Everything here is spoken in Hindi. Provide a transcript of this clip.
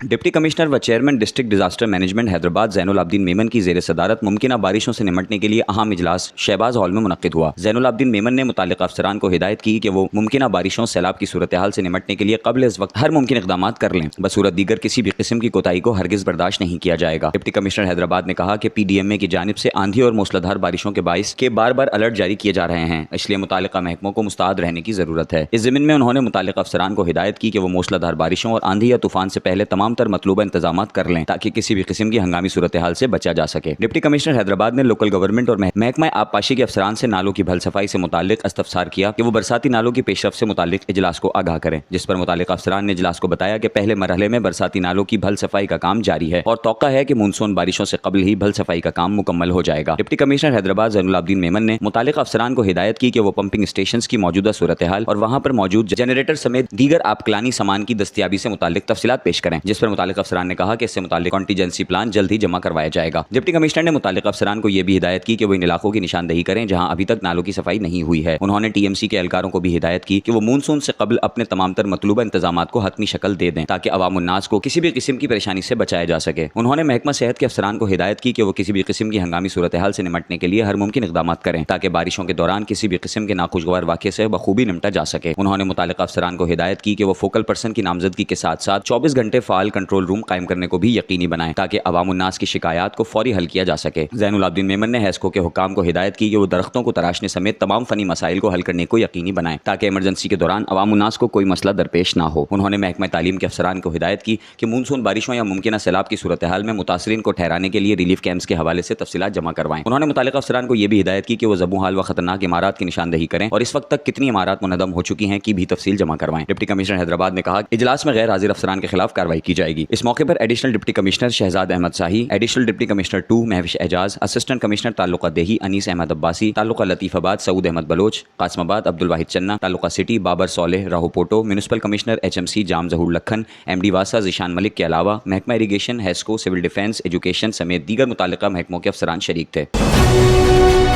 डिप्टी कमिश्नर व chairman district disaster management Hyderabad Zainul Abedin Memon की ज़ेर सदारत मुमकिना बारिशों से निमटने के लिए अहम इजलास शहबाज हॉल में मुनक्किद हुआ। ज़ैनुल आबदीन मेमन ने मुताल्लिक़ अफसरान को हिदायत की कि वो मुमकिना बारिशों सैलाब की सूरत हाल से निमटने के लिए कबल इस वक्त हर मुमकिन इक़दाम कर लें। बसूरत दीगर किसी भी किस्म की कोताही को हरगिज़ बर्दाश्त नहीं किया जाएगा। डिप्टी कमिश्नर हैदराबाद ने कहा कि PDMA की जानिब से आंधी और मूसलाधार बारिशों के बाइस के बार बार अलर्ट जारी किए जा रहे हैं, इसलिए मुताल्लिक़ा महकमों को मुस्तैद रहने की ज़रूरत है। इस ज़मीन में उन्होंने मुताल्लिक़ अफसरान को हिदायत की कि वो मूसलाधार बारिशों और आंधी या तूफान से पहले तमाम तर मतलूबा इंतजाम कर लें ताकि किसी भी किस्म की हंगामी सूरत हाल से बचा जा सके। डिप्टी कमिश्नर हैदराबाद ने लोकल गवर्नमेंट और महकमा आबपाशी के अफसरान से नालों की भल सफाई से मुताल्लिक इस्तफसार किया कि वो बरसाती नालों की पेशरफ से मुताल्लिक इजलास को आगाह करें, जिस पर मुताल्लिक अफसरान ने इजलास को बताया कि पहले मरहले में बरसाती नालों की भल सफाई का काम जारी है और तौक़ा है कि मानसून बारिशों से कबल ही भल सफाई का काम मुकम्मल हो जाएगा। डिप्टी कमिश्नर हैदराबाद ज़ैनुल आबदीन मेमन ने मुताल्लिक अफसरान को हिदायत की कि वो पंपिंग स्टेशन की मौजूदा सूरत हाल और वहां पर मौजूद जनरेटर समेत दीगर आबकलानी सामान की दस्तियाबी से मुताल्लिक तफसीलात पेश करें, जिस पर मुताल्लिक अफसरान ने कहा कि इससे मुताल्लिक कॉन्टीजेंसी प्लान जल्द ही जमा करवाया जाएगा। डिप्टी कमिश्नर ने मुताल्लिक अफसरान को यह भी हिदायत की कि वो इन इलाकों की निशानदही करें जहां अभी तक नालों की सफाई नहीं हुई है। उन्होंने TMC के एहलकारों को भी हिदायत की कि वो मानसून से कबल अपने तमाम तर मतलूबा इंतजाम को हतमी शक्ल दे दें ताकि अवाम उन्नास को किसी भी किस्म की परेशानी से बचाया जा सके। उन्होंने महकमा सेहत के अफसरान को हिदायत की कि वो किसी भी किस्म की हंगामी सूरत हाल से निमटने के लिए हर मुमकिन इक़दाम करें ताकि बारिशों के दौरान किसी भी किस्म के नाखुशगवार वाक़े से बखूबी निपटा जा सके। उन्होंने मुताल्लिक़ अफसरान को हिदायत की कि वो फोकल पर्सन की नामजदगी के साथ साथ 24 घंटे फ़ाल कंट्रोल रूम कायम करने को भी यकीनी बनाएं ताकि अवाम उन्नास की शिकायत को फौरी हल किया जा सके। ज़ैनुल आबदीन मेमन ने हैस्को के हुक्काम को हिदायत की कि वो दरख्तों को तराशने समेत तमाम फनी मसाइल को हल करने को यकीनी बनाएं ताकि इमरजेंसी के दौरान अवाम उन्नास को कोई मसला दरपेश ना हो। उन्होंने महकमा तालीम के अफसरान को हिदायत की कि मानसून बारिशों या मुमकिना सैलाब की सूरत हाल में मुतासरीन को ठहराने के लिए रिलीफ कैंप्स के हवाले से तफसीलात जमा करवाएं। उन्होंने मुताल्लिक़ अफसरान को यह भी हिदायत की कि वो ज़बू हाल व खतरनाक इमारत की निशानदही करें और इस वक्त तक कितनी इमारत मुनज़्ज़म हो चुकी हैं की भी तफसील जमा करवाएं। डिप्टी कमिश्नर हैदराबाद ने कहा इजलास में गैर हाजिर अफसरान के खिलाफ कार्रवाई की जाएगी। इस मौके पर additional deputy commissioner Shahzad Ahmed Shahi, additional deputy commissioner 2 Mahvish Ejaz, assistant commissioner Taluka Dehi Anees Ahmed Abbasi, Taluka Latifabad Saud Ahmed Baloch, Qasimabad Abdul Wahid Channa, Taluka city Babar Soleh Rahopoto, municipal commissioner HMC Jam Zahoor Lakhan, MD वासा ज़ीशान मलिक के अलावा महकमा irrigation, HESCO, civil defence, education समेत दीगर मुताल्लिक़ा महकमों के अफसरान शरीक थे।